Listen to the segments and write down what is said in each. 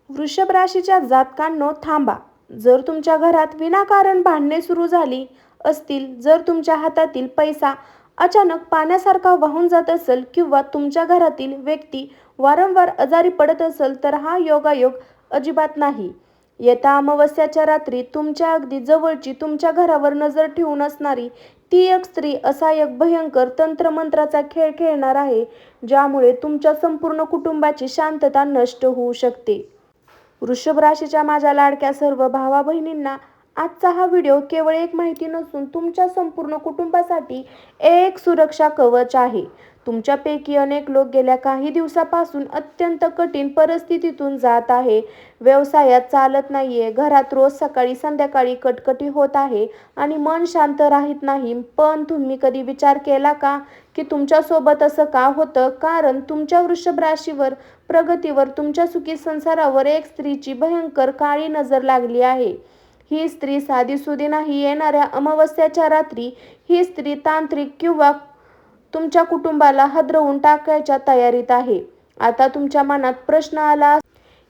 वृषभ राशीच्या जातकांनो थांबा. जर तुमच्या घरात विनाकारण भांडणे सुरू झाली असतील, जर तुमच्या हातातील पैसा अचानक पाण्यासारखा वाहून जात असेल किंवा तुमच्या घरातील व्यक्ती वारंवार आजारी पडत असेल, तर हा योगायोग अजिबात नाही. येत्या अमावस्याच्या रात्री तुमच्या अगदी जवळची, तुमच्या घरावर नजर ठेवून असणारी ती एक स्त्री असा एक भयंकर तंत्रमंत्राचा खेळ खेळणार आहे, ज्यामुळे तुमच्या संपूर्ण कुटुंबाची शांतता नष्ट होऊ शकते. वृषभ राशीच्या माझ्या लाडक्या सर्व भावा बहिणींना, आजचा हा व्हिडिओ केवळ एक माहिती नसून तुमच्या संपूर्ण कुटुंबासाठी एक सुरक्षा कवच आहे. तुमच्यापैकी अनेक लोक गेल्या काही दिवसापासून अत्यंत कठीण परिस्थितीतून जात आहे. व्यवसायात चालत नाहीये, घरात रोज सकाळी संध्याकाळी कटकटी होत आहे आणि मन शांत राहत नाही. पण तुम्ही कधी विचार केला का की तुमच्यासोबत असं का होतं? कारण तुमच्या वृषभ राशीवर, प्रगतीवर, तुमच्या सुखी संसारावर एक स्त्रीची भयंकर काळी नजर लागली आहे. ही स्त्री साधीसुधी नाही. येणाऱ्या अमावस्याच्या रात्री ही स्त्री तांत्रिक किंवा तुमच्या कुटुंबाला हादरवून टाकायच्या तयारीत आहे. आता तुमच्या मनात प्रश्न आला,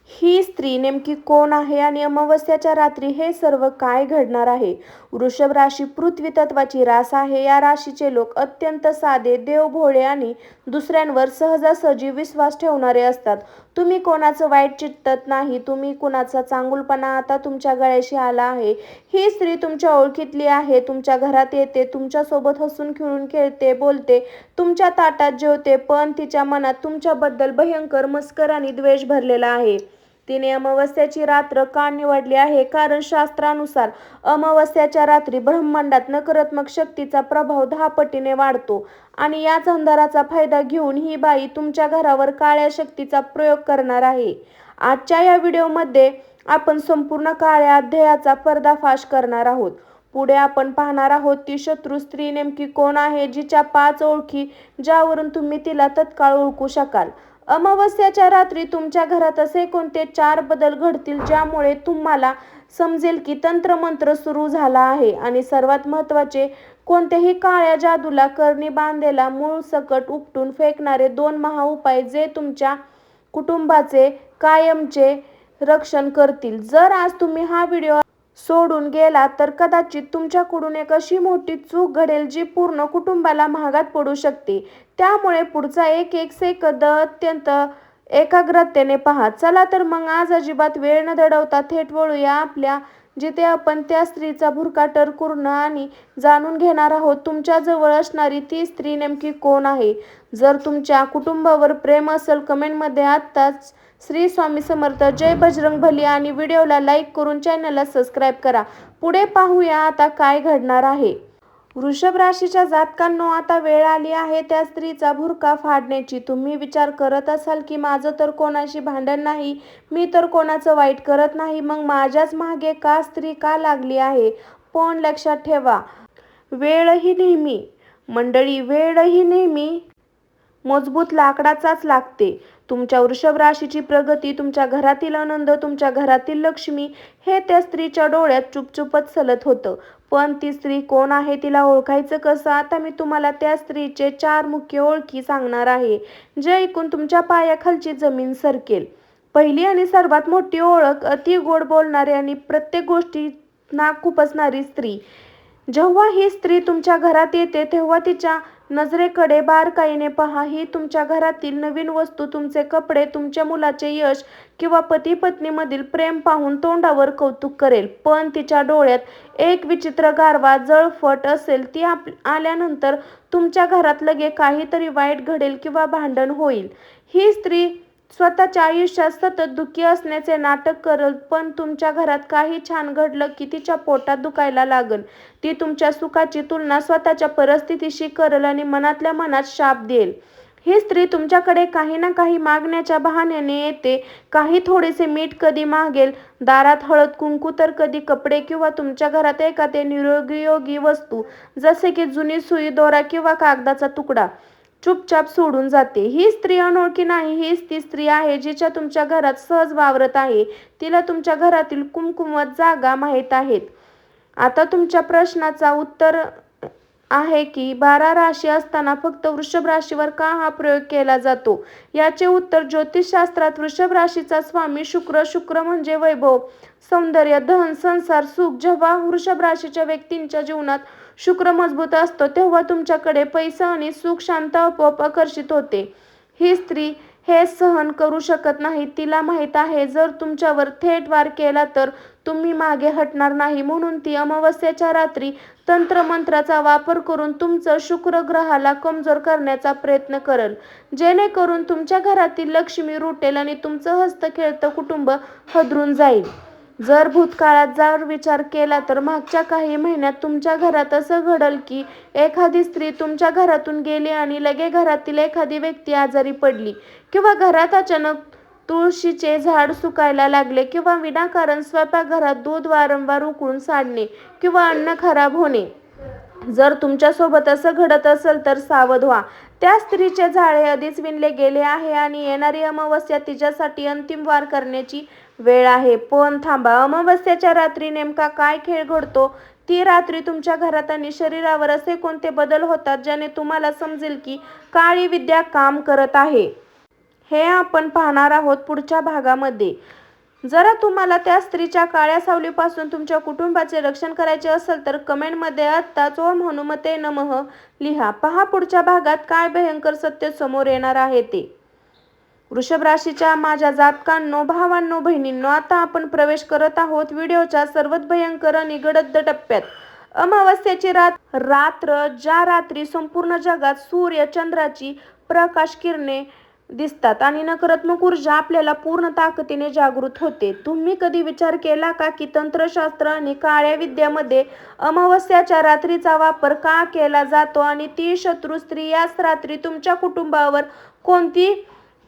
ही स्त्री नेमकी कोण आहे आणि अमावस्याच्या रात्री हे सर्व काय घडणार आहे? वृषभ राशी पृथ्वी तत्वाची रास आहे. या राशीचे लोक अत्यंत साधे, देवभोळे आणि दुसऱ्यांवर सहजासहजी विश्वास ठेवणारे असतात. तुम्ही कोणाचं वाईट चित्तत नाही, तुम्ही कुणाचा चांगुलपणा आता तुमच्या गळ्याशी आला आहे. ही स्त्री तुमच्या ओळखीतली आहे, तुमच्या घरात येते, तुमच्यासोबत हसून खेळून खेळते, बोलते, तुमच्या ताटात जेवते, पण तिच्या मनात तुमच्याबद्दल भयंकर मत्सर आणि द्वेष भरलेला आहे. तिने अमावस्याची रात्र का निवडली आहे? कारण शास्त्रानुसार अमावस्याच्या रात्री ब्रह्मांडात नकारात्मक शक्तीचा प्रभाव 10 पटीने वाढतो आणि याच अंधाराचा फायदा घेऊन ही बाई तुमच्या घरावर काळ्या शक्तीचा प्रयोग करणार आहे. आजच्या या व्हिडिओमध्ये आपण संपूर्ण काळ्या अध्यायाचा पर्दाफाश करणार आहोत. पुढे आपण पाहणार आहोत ती शत्रू स्त्री नेमकी कोण आहे, जिच्या 5 ओळखी ज्यावरून तुम्ही तिला तत्काळ ओळखू शकाल. अमावस्याच्या रात्री तुमच्या घरात असे कोणते 4 बदल घडतील ज्यामुळे तुम्हाला समजेल की तंत्रमंत्र सुरू झाला आहे. आणि सर्वात महत्त्वाचे, कोणत्याही काळ्या जादूला करणी बांधलेला मूळ सकट उपटून फेकणारे 2 महाउपाय जे तुमच्या कुटुंबाचे कायमचे रक्षण करतील. जर आज तुम्ही हा व्हिडिओ सोडून गेला तर कदाचित तुमच्याकडून एक अशी मोठी चूक घडेल जी पूर्ण कुटुंबाला महागात पडू शकते. त्यामुळे पुढचा एक सेकंद अत्यंत एकाग्रतेने पहा. चला तर मग आज अजिबात वेळ न दडवता थेट वळूया आपल्या, जिथे आपण त्या स्त्रीचा भुरका करणं आणि जाणून घेणार आहोत तुमच्या जवळ असणारी ती स्त्री नेमकी कोण आहे. जर तुमच्या कुटुंबावर प्रेम असेल, कमेंटमध्ये आत्ताच श्री स्वामी समर्थ, जय बजरंगबली आणि व्हिडिओला लाईक करून चॅनलला सबस्क्राईब करा. पुढे पाहूया आता काय घडणार आहे. वृषभ राशीच्या जातकांनो, आता वेळ आली आहे त्या स्त्रीचा भुरका फाडण्याची. तुम्ही विचार करत असाल की माझं तर कोणाशी भांडण नाही, मी तर कोणाचं वाईट करत नाही, मग माझ्याच मागे का स्त्री का लागली आहे? पण लक्षात ठेवा, वेळही नेहमी वेळही नेहमी मजबूत लाकडाचाच लागते. तुमच्या वृषभ राशीची प्रगती, तुमच्या घरातील आनंद, तुमच्या घरातील लक्ष्मी हे त्या स्त्रीच्या डोळ्यात चुपचुपच चलत होतं. पण ती स्त्री कोण आहे, तिला ओळखायचं कसं? आता मी तुम्हाला त्या स्त्रीचे 4 मुख्य ओळखी सांगणार आहे, जे ऐकून तुमच्या पायाखालची जमीन सरकेल. पहिली आणि सर्वात मोठी ओळख, अति गोड बोलणारी आणि प्रत्येक गोष्टी नाक खुपसणारी स्त्री. जेव्हा ही स्त्री तुमच्या घरात येते तेव्हा तिच्या नजरेकडे बारकाईने पहा. ही तुमच्या घरातील नवीन वस्तू, तुमचे कपडे, तुमच्या मुलाचे यश किंवा पती पत्नीमधील प्रेम पाहून तोंडावर कौतुक करेल. पण तिच्या डोळ्यात एक विचित्र गारवा, जळफट असेल. ती आल्यानंतर तुमच्या घरात लगे काहीतरी वाईट घडेल किंवा भांडण होईल. ही स्त्री स्वतःच्या आयुष्यात सतत दुःखी असण्याचे नाटक करेल, पण तुमच्या घरात काही छान घडलं की तिच्या पोटात दुखायला लागेल. ती तुमच्या सुखाची तुलना स्वतःच्या परिस्थितीशी करेल आणि मनातल्या मनात शाप देईल. ही स्त्री तुमच्याकडे काही ना काही मागण्याच्या बहाण्याने येते. काही थोडेसे मीठ कधी मागेल, दारात हळद कुंकू, तर कधी कपडे किंवा तुमच्या घरात एखादी निरुपयोगी वस्तू जसे की जुनी सुई, दोरा किंवा कागदाचा तुकडा चुपचाप सोडून जाते. ही स्त्री अनोळखी नाही, हीच ती स्त्री आहे जिच्या तुमच्या घरात सहज वावरत आहे. तिला तुमच्या घरातील कुमकुवत जागा माहीत आहेत. आता तुमच्या प्रश्नाचा उत्तर आहे की 12 राशी असताना फक्त वृषभ राशीवर का हा प्रयोग केला जातो? याचे उत्तर ज्योतिषशास्त्रात वृषभ राशीचा स्वामी शुक्र म्हणजे वैभव, सौंदर्य, धन, संसार, सुख. जेव्हा वृषभ राशीच्या व्यक्तींच्या जीवनात शुक्र मजबूत असतो तेव्हा तुमच्याकडे पैसा आणि सुख शांत आपोआप आकर्षित होते. ही स्त्री हे सहन करू शकत नाही. तिला माहीत आहे जर तुमच्यावर थेट वार केला तर तुम्ही मागे हटणार नाही, म्हणून ती अमावस्येच्या रात्री तंत्रमंत्राचा वापर करून तुमचं शुक्र ग्रहाला कमजोर करण्याचा प्रयत्न करेल, जेणेकरून तुमच्या घरातील लक्ष्मी रुटेल आणि तुमचं हस्तखेळतं कुटुंब हादरून जाईल. जर भूतकाळात जर विचार केला तर मागच्या काही महिन्यात तुमच्या घरात असं घडलं की एखादी स्त्री तुमच्या घरातून गेली आणि लगे घरातील एखादी व्यक्ती आजारी पडली, किंवा घरात अचानक तुळशीचे झाड सुकायला लागले, किंवा विनाकारण स्वयंपाकघरात दूध वारंवार उकळून सांडणे किंवा अन्न खराब होणे. जर तुमच्यासोबत असं घडत असेल तर सावध व्हा. त्या स्त्रीचे जाळे आधीच विणले गेले आहे आणि येणारी अमावस्या तिच्यासाठी अंतिम वार करण्याची वेळ आहे. पण थांबा, अमावस्येच्या रात्री नेमका काय खेळ घडतो? ती रात्री तुमच्या घरात आणि शरीरावर असे कोणते बदल होतात ज्याने तुम्हाला समजेल की काळी विद्या काम करत आहे? हे आपण पाहणार आहोत पुढच्या भागामध्ये. जरा तुम्हाला त्या स्त्रीच्या काळ्या सावलीपासून तुमच्या कुटुंबाचे रक्षण करायचे असेल तर कमेंटमध्ये आत्ताच ओम हनुमते नमः लिहा. पहा पुढच्या भागात काय भयंकर सत्य समोर येणार आहे ते. वृषभ राशीच्या माझ्या जातकांनो, भावांनो, बहिणींनो, आता आपण प्रवेश करत आहोत व्हिडिओच्या सर्वात भयंकर आणि गडद टप्प्यात. अमावस्येची रात्र, ज्या रात्री संपूर्ण जगात सूर्य चंद्राची प्रकाश किरणे दिसतात आणि नकारात्मक ऊर्जा आपल्याला पूर्ण ताकदीने जागृत होते. तुम्ही कधी विचार केला का की तंत्रशास्त्र आणि काळ्या विद्यामध्ये अमावस्याच्या रात्रीचा वापर का केला जातो आणि ती शत्रू स्त्री याच रात्री तुमच्या कुटुंबावर कोणती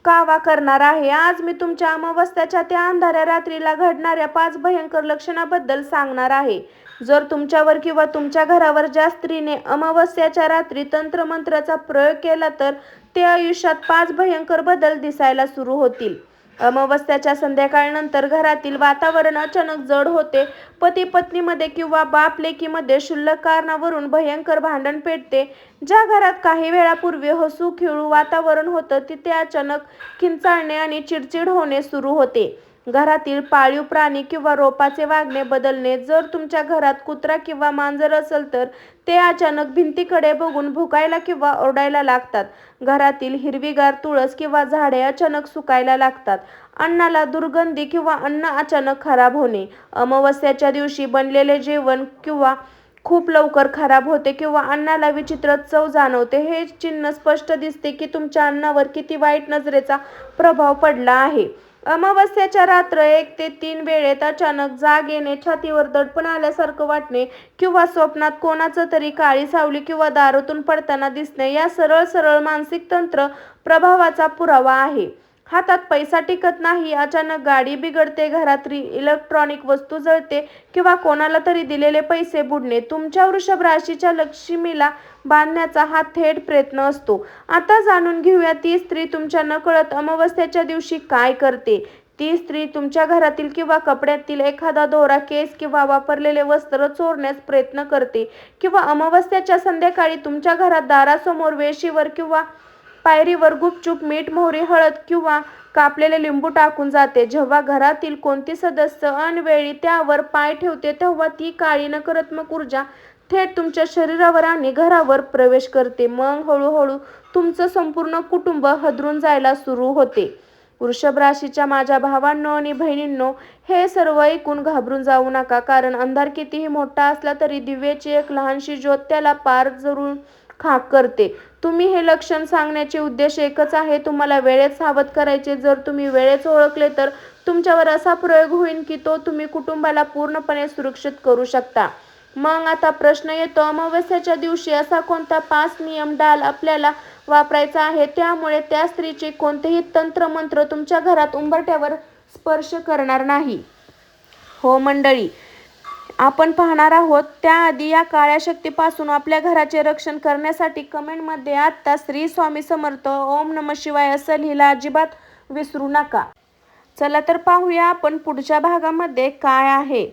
कावा करणार आहे? आज मी तुमच्या अमावस्याच्या त्या अंधाऱ्या रात्रीला घडणाऱ्या 5 भयंकर लक्षणाबद्दल सांगणार आहे. जर तुमच्यावर किंवा तुमच्या घरावर ज्या स्त्रीने अमावस्याच्या रात्री तंत्रमंत्राचा प्रयोग केला तर ते आयुष्यात 5 भयंकर बदल दिसायला सुरू होतील. अमावस्याच्या संध्याकाळनंतर घरातील वातावरण अचानक जड होते. पती पत्नीमध्ये किंवा बाप लेकीमध्ये क्षुल्लक कारणावरून भयंकर भांडण पेटते. ज्या घरात काही वेळापूर्वी हसू खेळू वातावरण होतं तिथे अचानक किंचाळणे आणि चिडचिड होणे सुरू होते. घरातील पाळीव प्राणी किंवा रोपाचे वागणे बदलणे. जर तुमच्या घरात कुत्रा किंवा मांजर असेल तर ते अचानक भिंतीकडे बघून भुकायला किंवा ओरडायला लागतात. घरातील हिरवीगार तुळस किंवा झाडे अचानक सुकायला लागतात. अन्नाला दुर्गंधी किंवा अन्न अचानक खराब होणे. अमावस्येच्या दिवशी बनलेले जेवण किंवा खूप लवकर खराब होते किंवा अन्नाला विचित्र चव जाणवते. हे चिन्ह स्पष्ट दिसते की तुमच्या अन्नावर किती वाईट नजरेचा प्रभाव पडला आहे. अमावस्येच्या रात्र 1 ते 3 वेळेत अचानक जाग येणे, छातीवर दडपण आल्यासारखं वाटणे किंवा स्वप्नात कोणाचं तरी काळी सावली किंवा दारातून पडताना दिसणे या सरळ मानसिक तंत्र प्रभावाचा पुरावा आहे. हातात पैसा टिकत नाही, अचानक गाडी बिघडते, घरातली इलेक्ट्रॉनिक वस्तू जळते किंवा कोणाला तरी दिलेले पैसे बुडणे. तुमच्या वृषभ राशीच्या लक्ष्मीला बांधण्याचा हा थेट प्रयत्न असतो. आता जाणून घेऊया ती स्त्री तुमच्या नकळत अमावस्येच्या दिवशी काय करते. ती स्त्री तुमच्या घरातील किंवा कपड्यातील एखादा दोरा, केस किंवा वापरलेले वस्त्र चोरण्यास प्रयत्न करते, किंवा अमावस्येच्या संध्याकाळी तुमच्या घरात दारासमोर, वेशीवर किंवा पायरीवर गुपचूप मीठ, मोहरी, हळद किंवा कापलेले लिंबू टाकून जाते. जेव्हा घरातील कोणती सदस्य ऐनवेळी त्यावर पाय ठेवते तेव्हा ती काळी नकारात्मक ऊर्जा थेट तुमच्या शरीरावर आणि घरावर प्रवेश करते. मग हळूहळू तुमचं संपूर्ण कुटुंब हादरून जायला सुरू होते. वृषभ राशीच्या माझ्या भावांनो आणि बहिणींनो, हे सर्व ऐकून घाबरून जाऊ नका, कारण अंधार कितीही मोठा असला तरी दिव्याची एक लहानशी ज्योत त्याला पार जरूर खाक करते. तुम्ही हे लक्षण सांगण्याचे उद्देश एकच आहे, तुम्हाला वेळेत सावध करायचे. जर तुम्ही वेळेत ओळखले तर तुमच्यावर असा प्रयोग होईल की तो तुम्ही कुटुंबाला पूर्णपणे सुरक्षित करू शकता. मग आता प्रश्न येतो, अमावस्येच्या दिवशी असा कोणता 5 नियम डाल आपल्याला वापरायचा आहे त्यामुळे त्या स्त्रीचे कोणतेही तंत्रमंत्र तुमच्या घरात उंबरठ्यावर स्पर्श करणार नाही? हो मंडळी, आपण पाहणार आहोत. त्याआधी या काळ्या शक्तीपासून आपल्या घराचे रक्षण करण्यासाठी कमेंटमध्ये आत्ता श्री स्वामी समर्थ, ओम नमः शिवाय असं लिहिला अजिबात विसरू नका. चला तर पाहूया आपण पुढच्या भागामध्ये काय आहे.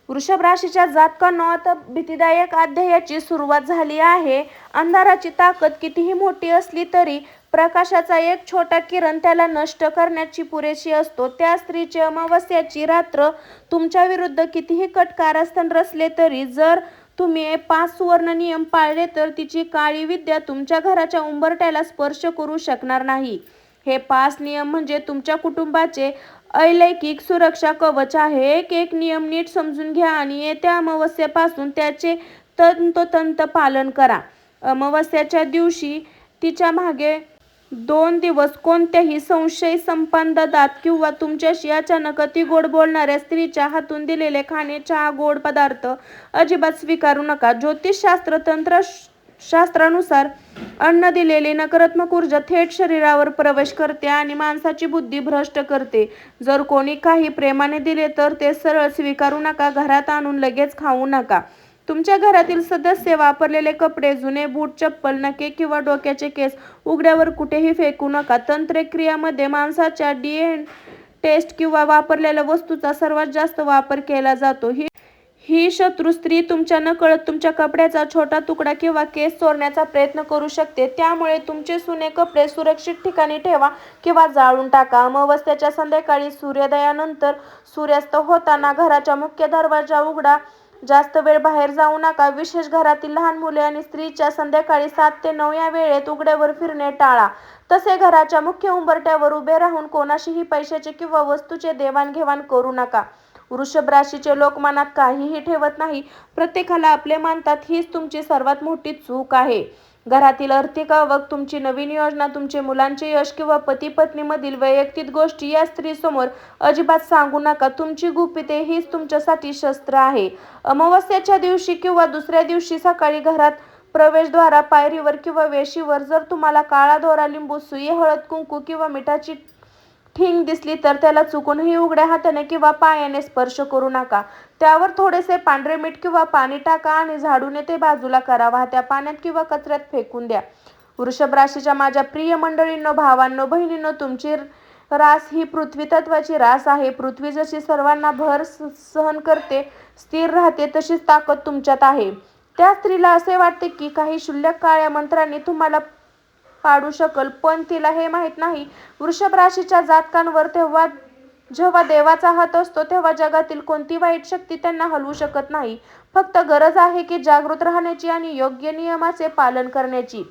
वृषभ राशीच्या जातकांनो, आता भीतीदायक अध्यायाची सुरुवात झाली आहे. अंधाराची ताकद कितीही मोठी असली तरी प्रकाशाचा एक छोटा किरण त्याला नष्ट करण्याची पुरेशी असतो. त्या स्त्रीची अमावस्याची रात्र तुमच्या विरुद्ध कितीही कट कारस्थान रचले तरी जर तुम्ही 5 सुवर्ण नियम पाळले तर तिची काळी विद्या तुमच्या घराच्या उंबरठ्याला स्पर्श करू शकणार नाही. हे 5 नियम म्हणजे तुमच्या कुटुंबाचे अलौकिक सुरक्षा कवच आहे. एक एक नियम नीट समजून घ्या आणि येत्या अमावस्येपासून त्याचे तंतोतंत पालन करा. अमावस्याच्या दिवशी तिच्या मागे 2 दिवस कोणत्याही संशय संपादनात किंवा तुमच्याशी अचानक अति गोड बोलणाऱ्या स्त्रीच्या हातून दिलेले खाणे, चहा, गोड पदार्थ अजिबात स्वीकारू नका. ज्योतिषशास्त्र तंत्रशास्त्रानुसार अन्न दिलेली नकारात्मक ऊर्जा थेट शरीरावर प्रवेश करते आणि माणसाची बुद्धी भ्रष्ट करते. जर कोणी काही प्रेमाने दिले तर ते सरळ स्वीकारू नका. घरात आणून लगेच खाऊ नका. तुमच्या घरातील सदस्य वापरलेले कपडे, जुने बूट, चप्पल, नखे किंवा डोक्याचे केस उघड्यावर कुठेही फेकू नका. तंत्रक्रियामध्ये माणसाच्या डीएनए टेस्ट किंवा वापरलेल्या वस्तूचा सर्वात जास्त वापर केला जातो. ही शत्रू स्त्री तुमच्या नकळत तुमच्या कपड्याचा छोटा तुकडा किंवा केस चोरण्याचा प्रयत्न करू शकते. त्यामुळे तुमचे जुने कपडे सुरक्षित ठिकाणी ठेवा किंवा जाळून टाका. अमावस्येच्या संध्याकाळी सूर्योदयानंतर सूर्यास्त होताना घराचा मुख्य दरवाजा उघडा. जास्त वेळ बाहेर जाऊ नका. विशेष घरातील लहान मुले आणि स्त्रीच्या संध्याकाळी 7 ते 9 या वेळेत उघड्यावर फिरणे टाळा. तसे घराच्या मुख्य उंबरठ्यावर उभे राहून कोणाशीही पैशाचे किंवा वस्तूचे देवाणघेवाण करू नका. वृषभ राशीचे लोक मनात काहीही ठेवत नाही. प्रत्येकाला आपले मानतात. हीच तुमची सर्वात मोठी चूक आहे. घरातील आर्थिक आवक, तुमची नवीन योजना, तुमचे मुलांचे यश किंवा पती-पत्नीमधील वैयक्तिक गोष्टी या स्त्रीसमोर अजिबात सांगू नका. तुमची गुपिते हीच तुमच्यासाठी शस्त्र आहे. अमावस्येच्या दिवशी किंवा दुसऱ्या दिवशी सकाळी घरात प्रवेशद्वारा, पायरीवर किंवा वेशीवर जर तुम्हाला काळा दोरा, लिंबू, सुई, हळद, कुंकू किंवा मिठाची ठिंग दिसली तर त्याला चुकूनही उघड्या हाताने किंवा पायाने स्पर्श करू नका. त्यावर थोडेसे पांढरे मीठ किंवा पाणी टाका आणि झाडूने ते बाजूला करा. वाहत्या पाण्यात किंवा कचऱ्यात फेकून द्या. वृषभ राशीच्या माझ्या प्रिय मंडळींनो, भावांनो, बहिणींनो, तुमची रास ही पृथ्वी तत्वाची रास आहे. पृथ्वी जशी सर्वांना भर सहन करते, स्थिर राहते, तशीच ताकद तुमच्यात आहे. त्या स्त्रीला असे वाटते की काही क्षुल्लक काळ्या मंत्रांनी तुम्हाला पाडू शकल, पण तिला हे माहीत नाही. वृषभ राशीच्या जातकांवर जेव्हा देवाचा हात असतो तेव्हा जगातील कोणती वाईट शक्ती त्यांना हलवू शकत नाही. फक्त गरज आहे की जागृत राहण्याची आणि योग्य नियमाचे पालन करण्याची.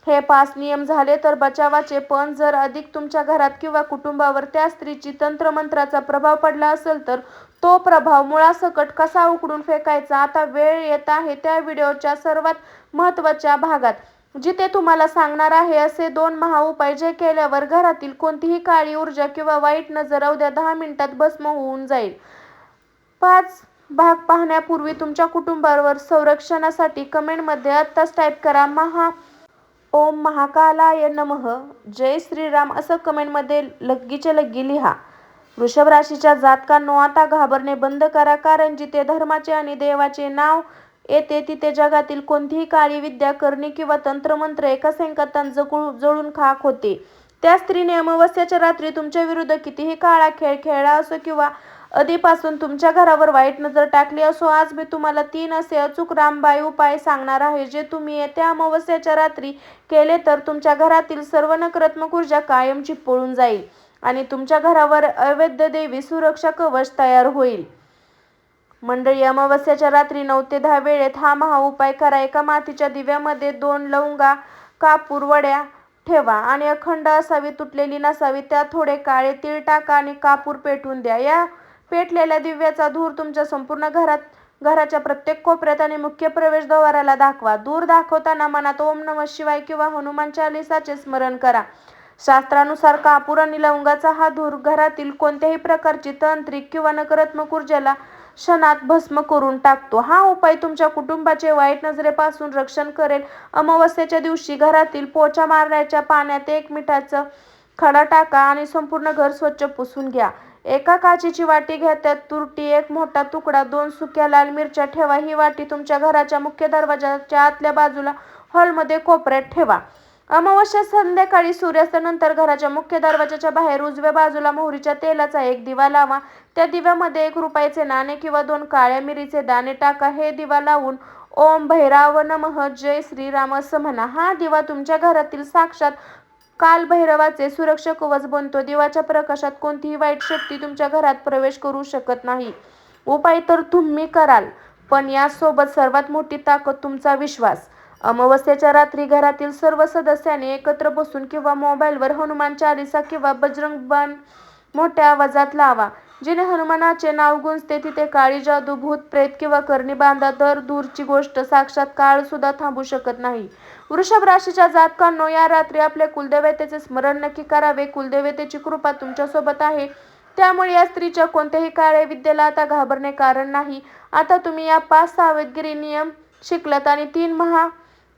हे 5 नियम झाले तर बचावाचे, पण जर अधिक तुमच्या घरात किंवा कुटुंबावर त्या स्त्रीची तंत्रमंत्राचा प्रभाव पडला असेल तर तो प्रभाव मुळासकट कसा उखडून फेकायचा. आता वेळ येत आहे त्या व्हिडिओच्या सर्वात महत्त्वाच्या भागात, जिथे तुम्हाला सांगणार आहे असे 2 महाउपाय जे केल्यावर घरातील कोणतीही काळी ऊर्जा किंवा वाईट नजर अवघ्या 10 मिनिटात भस्म होऊन जाईल. 5 भाग पाहण्यापूर्वी तुमच्या कुटुंबावर संरक्षणासाठी कमेंटमध्ये आत्ताच टाईप करा ओम महाकालाय नमः, जय श्रीराम असं कमेंटमध्ये लगीच्या लग्गी लिहा. वृषभ राशीच्या जातकांनो, आता घाबरणे बंद करा, कारण जिथे धर्माचे आणि देवाचे नाव येते तिथे जगातील कोणतीही काळी विद्या, करणी किंवा तंत्रमंत्र एका सेकंदात जळून खाक होते. त्या स्त्रीने अमावस्येच्या रात्री तुमच्या विरुद्ध कितीही काळा खेळ खेळला असो किंवा आधीपासून तुमच्या घरावर वाईट नजर टाकली असो, आज मी तुम्हाला 3 असे अचूक रामबाण उपाय सांगणार आहे जे तुम्ही येत्या अमावस्येच्या रात्री केले तर तुमच्या घरातील सर्व नकारात्मक ऊर्जा कायमची पळून जाईल आणि तुमच्या घरावर अवैध देवी सुरक्षा कवच तयार होईल. मंडळी, अमावस्येच्या रात्री 9 ते 10 वेळेत हा महाउपाय करा. एका मातीच्या दिव्यामध्ये 2 लवंगा, कापूर वड्या ठेवा आणि अखंड असावी, तुटलेली नसावी. त्यात थोडे काळे तीळ टाका आणि कापूर पेटवून द्या. या पेटलेल्या दिव्याचा धूर तुमच्या संपूर्ण घराच्या प्रत्येक कोपऱ्यात आणि मुख्य प्रवेशद्वाराला दाखवा. धूर दाखवताना मनात ओम नमः शिवाय किंवा हनुमान चालीसाचे स्मरण करा. शास्त्रानुसार कापूर आणि लवंगाचा हा धूर घरातील कोणत्याही प्रकारची तांत्रिक किंवा नकारात्मक ऊर्जेला क्षणात भस्म करून टाकतो. हा उपाय तुमच्या कुटुंबाचे वाईट नजरेपासून रक्षण करेल. अमावस्येच्या दिवशी घरातील पोछा मारण्याच्या पाण्यात 1 मिठाचा खडा टाका आणि संपूर्ण घर स्वच्छ पुसून घ्या. एका काचेची वाटी घ्या. त्यात तुरटी, 1 मोठा तुकडा, 2 सुक्या लाल मिरच्या ठेवा. ही वाटी तुमच्या घराच्या मुख्य दरवाजाच्या आतल्या बाजूला हॉलमध्ये कोपऱ्यात ठेवा. अमावस्या संध्याकाळी सूर्यास्तानंतर घराच्या मुख्य दरवाजाच्या बाहेर उजव्या बाजूला मोहरीच्या तेलाचा एक दिवा लावा. त्या दिव्यामध्ये 1 रुपयाचे नाणे किंवा 2 काळ्या मिरीचे दाणे टाका. हे दिवा लावून ओम भैरव नमः, जय श्रीराम असं म्हणा. हा दिवा तुमच्या घरातील साक्षात कालभैरवाचे सुरक्षक कवच बनतो. दिवाच्या प्रकाशात कोणतीही वाईट शक्ती तुमच्या घरात प्रवेश करू शकत नाही. उपाय तर तुम्ही कराल, पण यासोबत सर्वात मोठी ताकद तुमचा विश्वास. अमावस्येच्या रात्री घरातील सर्व सदस्यांनी एकत्र बसून किंवा मोबाईलवर हनुमान चालीसा किंवा बजरंग बाण मोठ्या आवाजात लावा. जिने हनुमानाचे नाव गुंजते तिथे काळी जादू, भूत प्रेत किंवा करणी बांधा. तर दूरची गोष्ट, साक्षात काळ सुद्धा थांबू शकत नाही. वृषभ राशीच्या जातकांनो, या रात्री आपल्या कुलदेवतेचे स्मरण नक्की करावे. कुलदेवतेची कृपा तुमच्यासोबत आहे, त्यामुळे या स्त्रीच्या कोणत्याही काळ्या विद्येला आता घाबरणे कारण नाही. आता तुम्ही या 5 सावधगिरी नियम शिकलात आणि 3 महा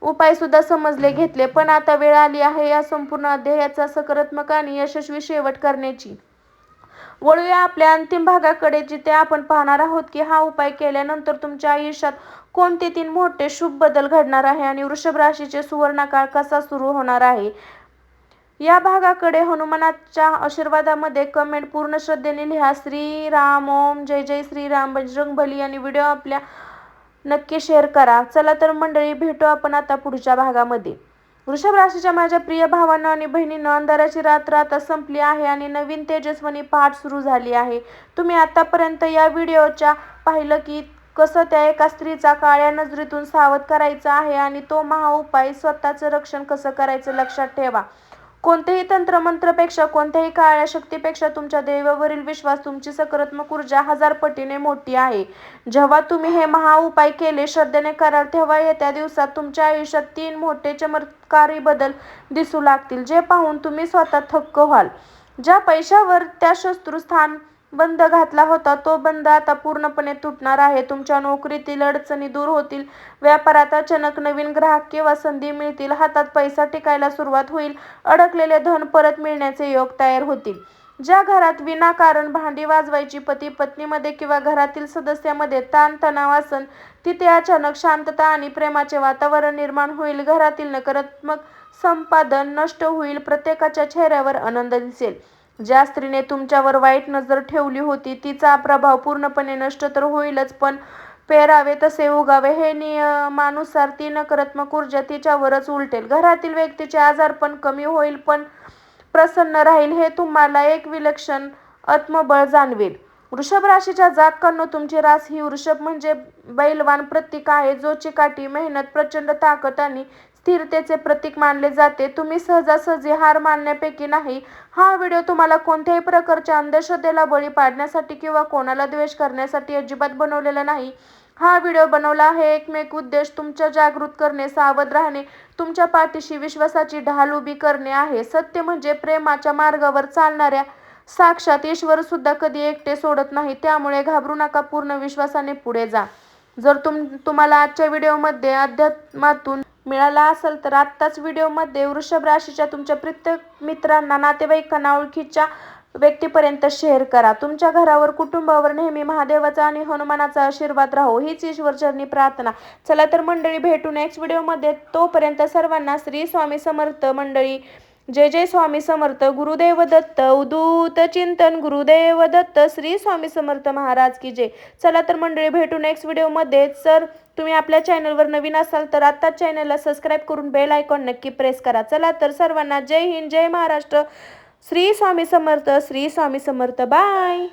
उपाय सुद्धा समजले घेतले, पण आता वेळ आली आहे या संपूर्ण अध्यायाचा सकारात्मक आणि यशस्वी शेवट करण्याची. वळूया आपल्या अंतिम भागाकडे, जिथे आपण पाहणार आहोत की हा उपाय केल्यानंतर तुमच्या आयुष्यात कोणते 3 मोठे शुभ बदल घडणार आहे आणि वृषभ राशीचे सुवर्णकाळ कसा सुरू होणार आहे. या भागाकडे हनुमानाच्या आशीर्वादामध्ये कमेंट पूर्ण श्रद्धेने लिहा. श्रीराम ओम, जय जय श्रीराम, बजरंगबली. आणि व्हिडिओ आपल्या नक्की शेअर करा. चला तर मंडळी, भेटू आपण आता पुढच्या भागामध्ये. वृषभ राशीच्या माझ्या प्रिय भावांनो आणि बहिणींनो, अंधाराची रात्र आता संपली आहे आणि नवीन तेजस्वी पहाट सुरू झाली आहे. तुम्ही आतापर्यंत या व्हिडिओच्या पाहिलं की कसं त्या एका स्त्रीचा काळ्या नजरेतून सावध करायचा आहे आणि तो महाउपाय स्वतःचं रक्षण कसं करायचं लक्षात ठेवा. कोणतेही तंत्रमंत्रपेक्षा, कोणत्याही काळ्या शक्तीपेक्षा तुमच्या देवावरील विश्वास, तुमची सकारात्मक ऊर्जा 1000 पटीने मोठी आहे. जेव्हा तुम्ही हे महाउपाय केले, श्रद्धेने कराल, तेव्हा येत्या दिवसात तुमच्या आयुष्यात 3 मोठे चमत्कारी बदल दिसू लागतील, जे पाहून तुम्ही स्वतः थक्क व्हाल. ज्या पैशावर त्या शत्रुस्थान बंद घातला होता, तो बंद आता पूर्णपणे तुटणार आहे. तुमच्या नोकरीतील अडचणी दूर होतील, व्यापारात अचानक नवीन ग्राहक किंवा संधी मिळतील, हातात पैसा टिकायला सुरुवात होईल, अडकलेले धन परत मिळण्याचे योग तयार होतील. ज्या घरात विनाकारण भांडी वाजवायची, पती पत्नीमध्ये किंवा घरातील सदस्यामध्ये ताणतणाव असन, तिथे अचानक शांतता आणि प्रेमाचे वातावरण निर्माण होईल. घरातील नकारात्मक संपादन नष्ट होईल, प्रत्येकाच्या चेहऱ्यावर आनंद दिसेल. ज्या स्त्रीने तुमच्यावर वाईट नजर ठेवली होती, तिचा प्रभाव पूर्णपणे नष्ट तर होईलच, पण पेरावे तसे उगावे. हे नियमानुसार ती नकारात्मक ऊर्जा तिच्यावरच उलटेल. घरातील व्यक्तीचे आजारपण कमी होईल, पण प्रसन्न राहील. हे तुम्हाला एक विलक्षण आत्मबळ जाणवेल. वृषभ राशीच्या जातकांनो, तुमची रास ही वृषभ म्हणजे बैलवान प्रतीक आहे, जो चिकाटी, मेहनत, प्रचंड ताकद आणि स्थिरतेचे प्रतीक मानले जाते. तुम्ही सहजासहजी हार मानण्यापैकी नाही. हा व्हिडिओ तुम्हाला कोणत्याही प्रकारच्या अंधश्रद्धेला बळी पाडण्यासाठी किंवा कोणाला द्वेष करण्यासाठी अजिबात बनवलेला नाही. हा व्हिडिओ बनवला आहे एकमेक उद्देश तुमच्या जागृत करणे, सावध राहणे, तुमच्या पाठीशी विश्वासाची ढाल उभी करणे आहे. सत्य म्हणजे प्रेमाच्या मार्गावर चालणाऱ्या साक्षात ईश्वर सुद्धा कधी एकटे सोडत नाही, त्यामुळे घाबरू नका, पूर्ण विश्वासाने पुढे जा. जर तुम्हाला आजच्या व्हिडिओमध्ये अध्यात्मातून मिळाला असेल तर आत्ताच व्हिडिओमध्ये वृषभ राशीच्या तुमच्या प्रत्येक मित्रांना, नातेवाईकांना, ओळखीच्या व्यक्तीपर्यंत शेअर करा. तुमच्या घरावर, कुटुंबावर नेहमी महादेवाचा आणि हनुमानाचा आशीर्वाद राहो, हीच ईश्वरचरणी प्रार्थना. चला तर मंडळी, भेटू नेक्स्ट व्हिडिओमध्ये. तोपर्यंत सर्वांना श्री स्वामी समर्थ. मंडळी, जय जय स्वामी समर्थ. गुरुदेव दत्त. उदूत चिंतन. गुरुदेव दत्त. श्री स्वामी समर्थ महाराज की जय. चला तर मंडळी, भेटू नेक्स्ट व्हिडिओमध्ये. जर तुम्ही आपल्या चॅनलवर नवीन असाल तर आत्ताच चॅनलला सबस्क्राईब करून बेल आयकॉन नक्की प्रेस करा. चला तर सर्वांना जय हिंद, जय महाराष्ट्र. श्री स्वामी समर्थ. श्री स्वामी समर्थ. बाय.